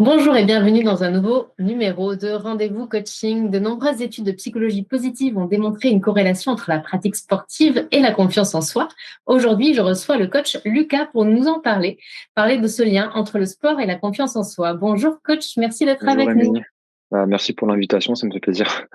Bonjour et bienvenue dans un nouveau numéro de Rendez-vous Coaching. De nombreuses études de psychologie positive ont démontré une corrélation entre la pratique sportive et la confiance en soi. Aujourd'hui, je reçois le coach Lucas pour nous en parler de ce lien entre le sport et la confiance en soi. Bonjour coach, merci d'être Bonjour avec nous. Émilie. Merci pour l'invitation, ça me fait plaisir.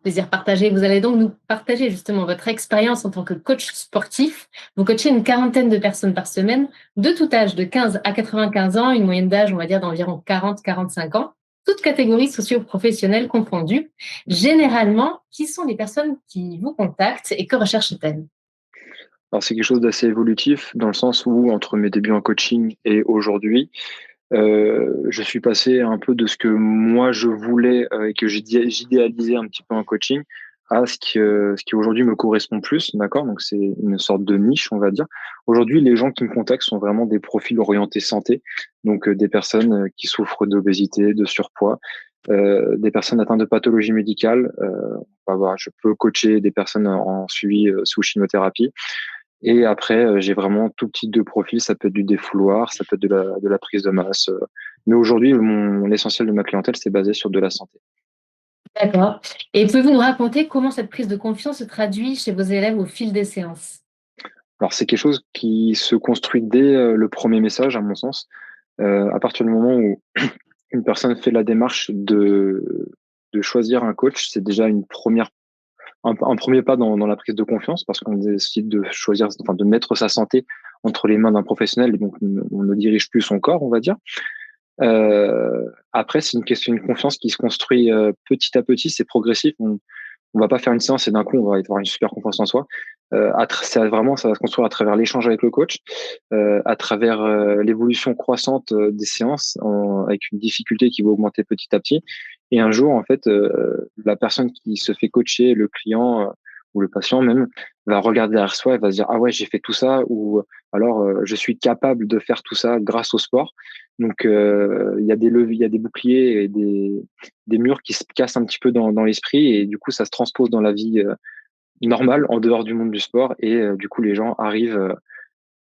Plaisir partagé. Vous allez donc nous partager justement votre expérience en tant que coach sportif. Vous coachez une quarantaine de personnes par semaine, de tout âge, de 15 à 95 ans, une moyenne d'âge, on va dire, d'environ 40-45 ans, toutes catégories socio-professionnelles confondues. Généralement, qui sont les personnes qui vous contactent et que recherchent-elles? Alors c'est quelque chose d'assez évolutif dans le sens où entre mes débuts en coaching et aujourd'hui, je suis passé un peu de ce que moi je voulais, et que j'idéalisais un petit peu en coaching à ce qui aujourd'hui me correspond plus, d'accord? Donc c'est une sorte de niche, on va dire. Aujourd'hui, les gens qui me contactent sont vraiment des profils orientés santé, donc des personnes, qui souffrent d'obésité, de surpoids, des personnes atteintes de pathologies médicales. Bah, voilà, je peux coacher des personnes en suivi, sous chimiothérapie et après, j'ai vraiment tout type de profil. Ça peut être du défouloir, ça peut être de la prise de masse, mais aujourd'hui, l'essentiel de ma clientèle, c'est basé sur de la santé. D'accord. Et pouvez-vous nous raconter comment cette prise de confiance se traduit chez vos élèves au fil des séances? Alors c'est quelque chose qui se construit dès, le premier message à mon sens. À partir du moment où une personne fait la démarche de choisir un coach, c'est déjà une première un 1er pas dans la prise de confiance parce qu'on décide de choisir, enfin de mettre sa santé entre les mains d'un professionnel et donc on ne dirige plus son corps, on va dire. Après, c'est une question de confiance qui se construit, petit à petit, c'est progressif. On va pas faire une séance et d'un coup, on va avoir une super confiance en soi. Ça va se construire à travers l'échange avec le coach, à travers, l'évolution croissante, des séances avec une difficulté qui va augmenter petit à petit et un jour, en fait, la personne qui se fait coacher, le client, ou le patient même, va regarder derrière soi et va se dire: «Ah ouais, j'ai fait tout ça» ou alors, «Je suis capable de faire tout ça grâce au sport». Donc, il y a des leviers, il y a des boucliers et des murs qui se cassent un petit peu dans l'esprit et du coup, ça se transpose dans la vie, normale, en dehors du monde du sport et du coup, les gens arrivent,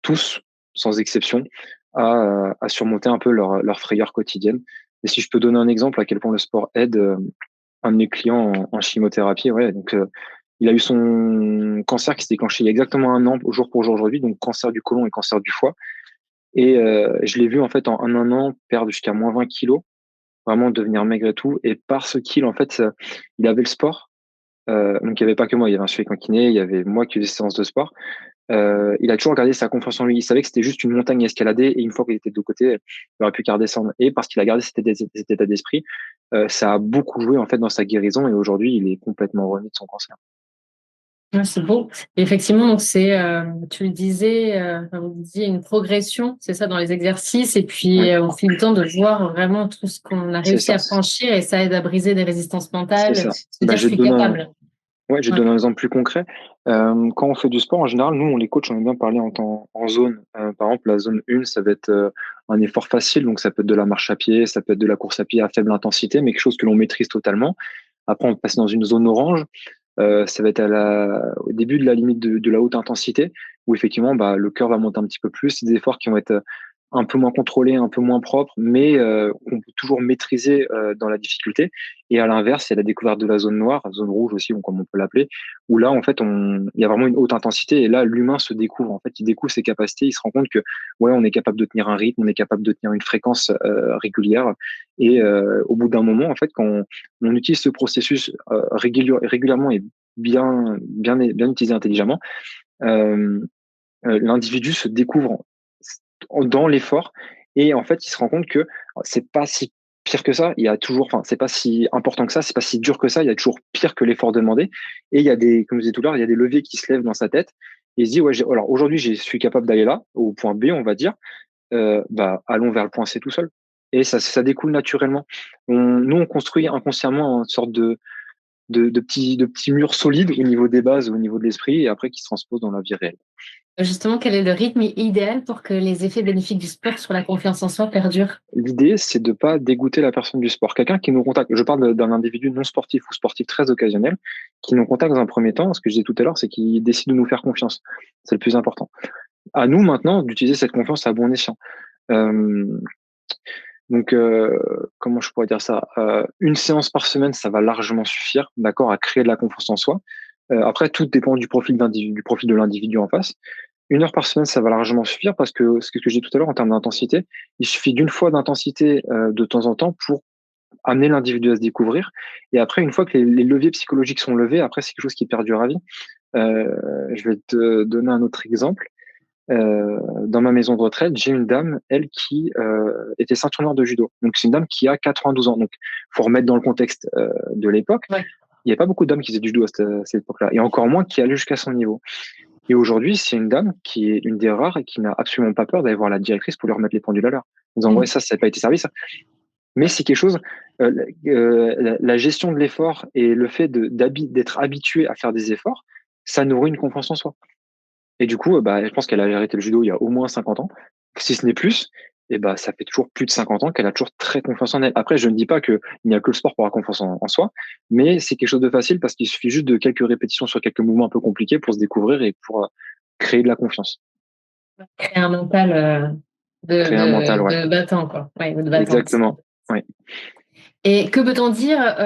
tous, sans exception, à surmonter un peu leur frayeur quotidienne. Et si je peux donner un exemple à quel point le sport aide, un de mes clients en chimiothérapie, ouais, donc, il a eu son cancer qui s'est déclenché il y a exactement 1 an, au jour pour jour aujourd'hui, donc cancer du côlon et cancer du foie et je l'ai vu en fait en 1 an perdre jusqu'à -20 kilos, vraiment devenir maigre et tout et parce qu'il en fait, il avait le sport, donc il y avait pas que moi, il y avait un suivi avec un kiné, il y avait moi qui faisais des séances de sport. Il a toujours gardé sa confiance en lui. Il savait que c'était juste une montagne à escalader et une fois qu'il était de l'autre côté, il aurait plus qu'à redescendre et parce qu'il a gardé cet état d'esprit, ça a beaucoup joué en fait dans sa guérison et aujourd'hui, il est complètement remis de son cancer. Ouais, c'est beau. Et effectivement, donc c'est, tu le disais, enfin, vous disiez une progression, c'est ça, dans les exercices et puis, Ouais, au fil du temps de voir vraiment tout ce qu'on a c'est réussi ça, à franchir et ça aide à briser des résistances c'est mentales, ça. se Bah, dire: «Je je vais te suis donner capable». ouais, je vais te Ouais, donner un exemple plus concret. Quand on fait du sport, en général, nous, on les coach, on aime bien parler en zone. Par exemple, la zone 1, ça va être, un effort facile, donc ça peut être de la marche à pied, ça peut être de la course à pied à faible intensité, mais quelque chose que l'on maîtrise totalement. Après, on passe dans une zone orange, ça va être au début de la limite de la haute intensité, où effectivement, bah, le cœur va monter un petit peu plus. C'est des efforts qui vont être, un peu moins contrôlés, un peu moins propres, mais qu'on peut toujours maîtriser, dans la difficulté. Et à l'inverse, il y a la découverte de la zone noire, zone rouge aussi, ou comme on peut l'appeler, où là, en fait, il y a vraiment une haute intensité et là, l'humain se découvre. En fait, il découvre ses capacités, il se rend compte que, ouais, on est capable de tenir un rythme, on est capable de tenir une fréquence, régulière et au bout d'un moment, en fait, quand on utilise ce processus, régulièrement et bien utilisé intelligemment, hem, l'individu se découvre dans l'effort et en fait, il se rend compte que c'est pas si pire que ça. Il y a toujours, enfin, c'est pas si important que ça, c'est pas si dur que ça. Il y a toujours pire que l'effort demandé. Et il y a comme je disais tout à l'heure, il y a des leviers qui se lèvent dans sa tête. Et il se dit, ouais, alors aujourd'hui, je suis capable d'aller là, au point B, on va dire. Bah, allons vers le point C tout seul. Et ça découle naturellement. Nous, on construit inconsciemment une sorte de petits murs solides au niveau des bases, au niveau de l'esprit, et après qui se transposent dans la vie réelle. justement, quel est le rythme idéal pour que les effets bénéfiques du sport sur la confiance en soi perdurent? L'idée, c'est de pas dégoûter la personne du sport. Quelqu'un qui nous contacte, je parle d'un individu non sportif ou sportif très occasionnel, qui nous contacte dans un premier temps, ce que je disais tout à l'heure, c'est qu'il décide de nous faire confiance. C'est le plus important. À nous maintenant d'utiliser cette confiance à bon escient. Euh, Donc, comment je pourrais dire ça? Une séance par semaine, ça va largement suffire, d'accord, à créer de la confiance en soi. Après, tout dépend du profil de l'individu en face. 1 heure par semaine, ça va largement suffire parce que ce que j'ai dit tout à l'heure en termes d'intensité, il suffit d'une fois d'intensité de temps en temps pour amener l'individu à se découvrir. Et après, une fois que les leviers psychologiques sont levés, après, c'est quelque chose qui perdure à vie. Je vais te donner un autre exemple. Dans ma maison de retraite, j'ai une dame, elle, qui était ceinture noire de judo. Donc, c'est une dame qui a 92 ans. Donc, faut remettre dans le contexte de l'époque. Ouais. Il n'y avait pas beaucoup d'hommes qui faisaient du judo à cette époque-là, et encore moins qui allaient jusqu'à son niveau. Et aujourd'hui, c'est une dame qui est une des rares et qui n'a absolument pas peur d'aller voir la directrice pour lui remettre les pendules à l'heure. En disant, ouais, Mm. ça n'a pas été servi, ça. Mais c'est quelque chose, la gestion de l'effort et le fait d'être habitué à faire des efforts, ça nourrit une confiance en soi. Et du coup, bah, je pense qu'elle a arrêté le judo il y a au moins 50 ans, si ce n'est plus. Et bah, ça fait toujours plus de 50 ans qu'elle a toujours très confiance en elle. Après, je ne dis pas qu'il n'y a que le sport pour avoir confiance en soi, mais c'est quelque chose de facile parce qu'il suffit juste de quelques répétitions sur quelques mouvements un peu compliqués pour se découvrir et pour créer de la confiance. C'est un mental Créer un mental, ouais. de battant, quoi. Ouais, ou de battante. Exactement. Ouais. Et que peut-on dire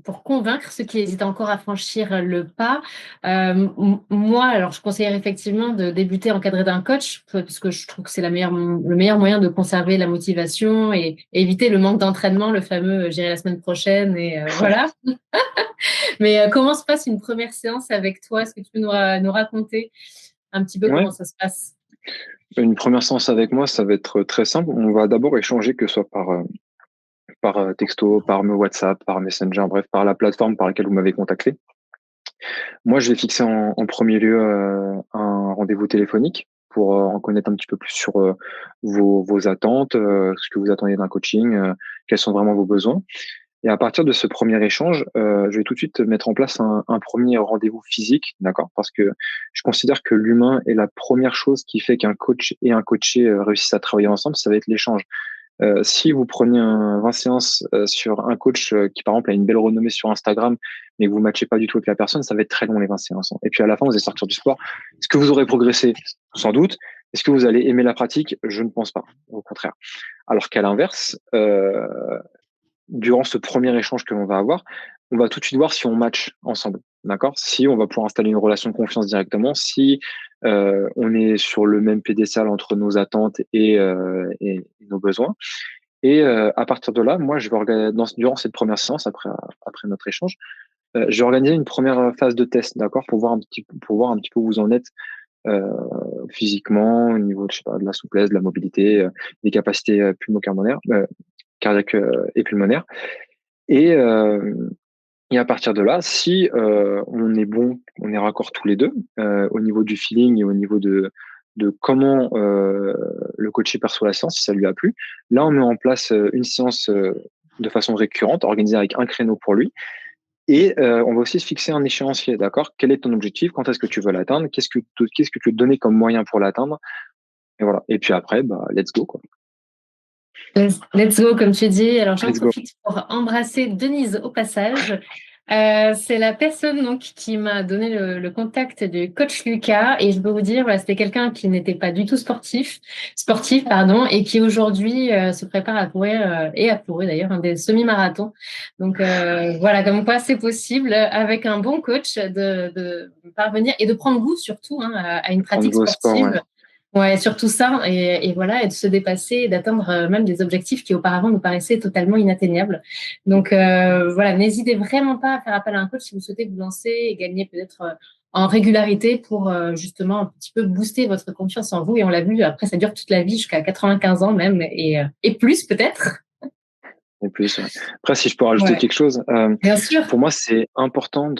pour convaincre ceux qui hésitent encore à franchir le pas? Moi, alors je conseillerais effectivement de débuter encadré d'un coach, parce que je trouve que c'est le meilleur moyen de conserver la motivation et éviter le manque d'entraînement, le fameux j'irai la semaine prochaine et voilà. Mais comment se passe une première séance avec toi? Est-ce que tu peux nous raconter un petit peu Ouais. comment ça se passe? Une première séance avec moi, ça va être très simple. On va d'abord échanger, que ce soit par texto, par WhatsApp, par Messenger, bref, par la plateforme par laquelle vous m'avez contacté. Moi, je vais fixer en premier lieu un rendez-vous téléphonique pour en connaître un petit peu plus sur vos attentes, ce que vous attendez d'un coaching, quels sont vraiment vos besoins. Et à partir de ce premier échange, je vais tout de suite mettre en place un premier rendez-vous physique, d'accord? Parce que je considère que l'humain est la première chose qui fait qu'un coach et un coaché réussissent à travailler ensemble, ça va être l'échange. Si vous prenez 20 séances sur un coach qui, par exemple, a une belle renommée sur Instagram, mais que vous ne matchez pas du tout avec la personne, ça va être très long les 20 séances. Et puis à la fin, vous allez sortir du sport. Est-ce que vous aurez progressé? Sans doute. Est-ce que vous allez aimer la pratique? Je ne pense pas. Au contraire. Alors qu'à l'inverse, durant ce premier échange que l'on va avoir, on va tout de suite voir si on match ensemble. D'accord? Si on va pouvoir installer une relation de confiance directement, si on est sur le même pédestal entre nos attentes et nos besoins. Et à partir de là, moi, je vais durant cette première séance, après notre échange, je vais organiser une première phase de test, d'accord, pour voir un petit peu où vous en êtes euh, physiquement, au niveau, je sais pas, de la souplesse, de la mobilité, des capacités cardiaques et pulmonaires. Et, euh, et à partir de là, si on est bon, on est raccord tous les deux au niveau du feeling et au niveau de comment le coach perçoit la séance, si ça lui a plu, là, on met en place une séance de façon récurrente, organisée avec un créneau pour lui. Et on va aussi se fixer un échéancier, d'accord? Quel est ton objectif? Quand est-ce que tu veux l'atteindre? Qu'est-ce que tu veux te donner comme moyen pour l'atteindre? Et voilà. Et puis après, bah, let's go, quoi. Let's go, comme tu dis. Alors, j'en Let's go. profite pour embrasser Denise au passage. C'est la personne donc qui m'a donné le contact du coach Lucas et je peux vous dire, voilà, c'était quelqu'un qui n'était pas du tout sportif pardon, et qui aujourd'hui se prépare à courir et a couru d'ailleurs un des semi-marathons. Donc voilà, comme quoi c'est possible avec un bon coach de parvenir et de prendre goût surtout à une En pratique niveau sport, ouais. sportive. Ouais, surtout ça, et voilà, et de se dépasser, et d'atteindre même des objectifs qui auparavant nous paraissaient totalement inatteignables. Donc voilà, n'hésitez vraiment pas à faire appel à un coach si vous souhaitez vous lancer et gagner peut-être en régularité pour justement un petit peu booster votre confiance en vous. Et on l'a vu, après ça dure toute la vie, jusqu'à 95 ans même, et plus peut-être. Et plus, ouais. Après, si je peux rajouter Ouais, quelque chose, bien sûr. pour moi, c'est important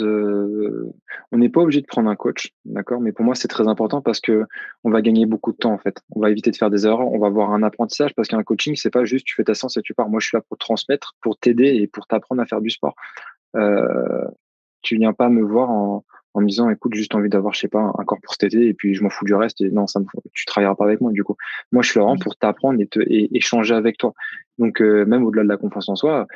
on n'est pas obligé de prendre un coach, d'accord? Mais pour moi, c'est très important parce que on va gagner beaucoup de temps, en fait. On va éviter de faire des erreurs, on va avoir un apprentissage parce qu'un coaching, c'est pas juste tu fais ta séance et tu pars. Moi, je suis là pour te transmettre, pour t'aider et pour t'apprendre à faire du sport. Euh, Tu viens pas me voir en me disant, écoute, juste envie d'avoir, je sais pas, un corps pour cet été et puis je m'en fous du reste et non, tu travailleras pas avec moi, du coup. Moi, je suis là vraiment pour t'apprendre et échanger avec toi. Donc, même au-delà de la confiance en soi,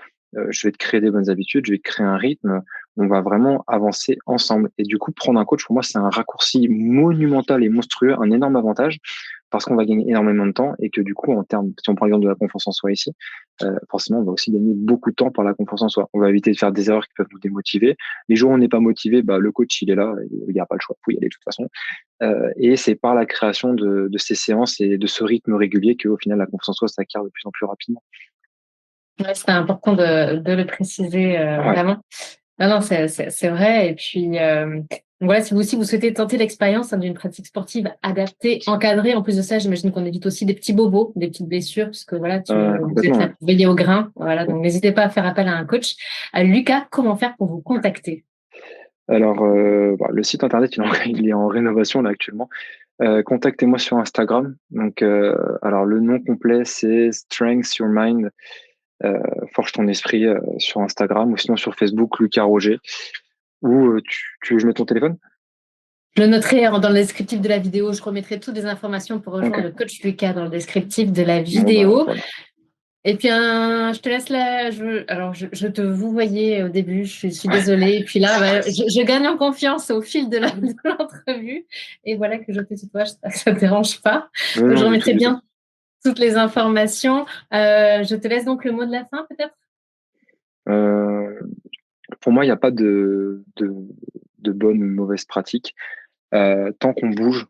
je vais te créer des bonnes habitudes, je vais te créer un rythme. On va vraiment avancer ensemble. Et du coup, prendre un coach, pour moi, c'est un raccourci monumental et monstrueux, un énorme avantage parce qu'on va gagner énormément de temps et que du coup, en termes, si on prend l'exemple de la confiance en soi ici, forcément, on va aussi gagner beaucoup de temps par la confiance en soi. On va éviter de faire des erreurs qui peuvent nous démotiver. Les jours où on n'est pas motivé, le coach, il est là, il n'y a pas le choix, il faut y aller de toute façon. Et c'est par la création de ces séances et de ce rythme régulier qu'au final, la confiance en soi s'acquiert de plus en plus rapidement. Ouais, c'était important de le préciser Ouais. vraiment. Non, non, c'est vrai. Et puis, voilà, si vous aussi vous souhaitez tenter l'expérience d'une pratique sportive adaptée, encadrée, en plus de ça, j'imagine qu'on évite aussi des petits bobos, des petites blessures, puisque voilà, vous êtes Complètement. là Ouais. pour veiller au grain. Voilà, donc n'hésitez pas à faire appel à un coach. Lucas, comment faire pour vous contacter? Alors, le site internet, il est en rénovation là actuellement. Contactez-moi sur Instagram. Donc, alors le nom complet, c'est Strength Your Mind, Forge ton esprit sur Instagram ou sinon sur Facebook, Lucas Roger. Ou tu veux que je mette ton téléphone? Je le noterai dans le descriptif de la vidéo. Je remettrai toutes les informations pour Ok. rejoindre le coach Lucas dans le descriptif de la Bon, vidéo. voilà. Et puis, je te laisse là. Alors, je te vous voyais au début, je suis désolée. Et puis là, je gagne en confiance au fil de l'entrevue. Et voilà que je te tutoie, j'espère que ça ne te dérange pas. Je Non, du tout, remettrai du tout. bien toutes les informations. Je te laisse donc le mot de la fin, peut-être? Euh, pour moi, il n'y a pas de bonne ou mauvaise pratique. Tant qu'on bouge,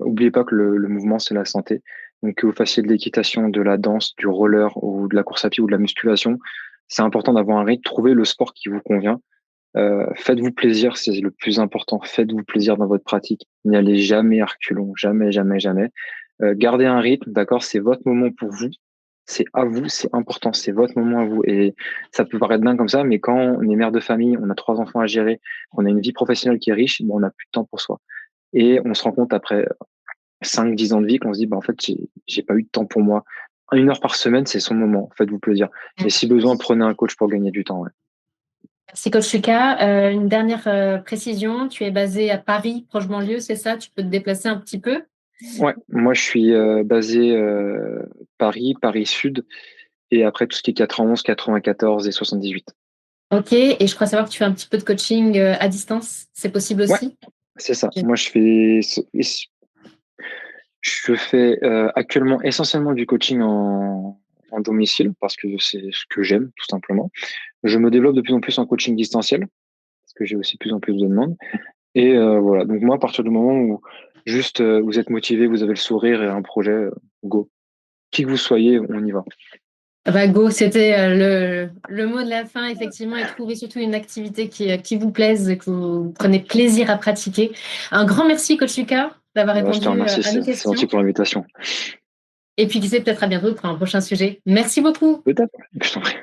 oubliez pas que le mouvement, c'est la santé. Donc, que vous fassiez de l'équitation, de la danse, du roller ou de la course à pied ou de la musculation, c'est important d'avoir un rythme. Trouvez le sport qui vous convient. Faites-vous plaisir, c'est le plus important. Faites-vous plaisir dans votre pratique. N'y allez jamais à reculons, jamais, jamais, jamais. Gardez un rythme, d'accord? C'est votre moment pour vous. C'est à vous, c'est important, c'est votre moment à vous. Et ça peut paraître dingue comme ça, mais quand on est mère de famille, on a 3 enfants à gérer, on a une vie professionnelle qui est riche, on n'a plus de temps pour soi. Et on se rend compte après 5, 10 ans de vie qu'on se dit, en fait, j'ai pas eu de temps pour moi. 1 heure par semaine, c'est son moment. Faites-vous plaisir. Et si besoin, prenez un coach pour gagner du temps. Ouais. Merci, coach Lucas. Une dernière précision. Tu es basé à Paris, proche banlieue, c'est ça? Tu peux te déplacer un petit peu? Ouais, moi je suis basé Paris, Paris Sud, et après tout ce qui est 91, 94 et 78. Ok. Et je crois savoir que tu fais un petit peu de coaching à distance. C'est possible Ouais, aussi? c'est ça. Moi je fais actuellement essentiellement du coaching en domicile parce que c'est ce que j'aime tout simplement. Je me développe de plus en plus en coaching distanciel parce que j'ai aussi de plus en plus de demandes. Et voilà, donc moi à partir du moment où juste vous êtes motivé, vous avez le sourire et un projet, go. Qui que vous soyez, on y va. Go, c'était le mot de la fin, effectivement, et trouver surtout une activité qui vous plaise, que vous prenez plaisir à pratiquer. Un grand merci, coach Lucas, d'avoir Je te répondu remercie, à nos c'est gentil questions. pour l'invitation. Et puis, qui sait, peut-être à bientôt pour un prochain sujet. Merci beaucoup. Peut-être, je t'en prie.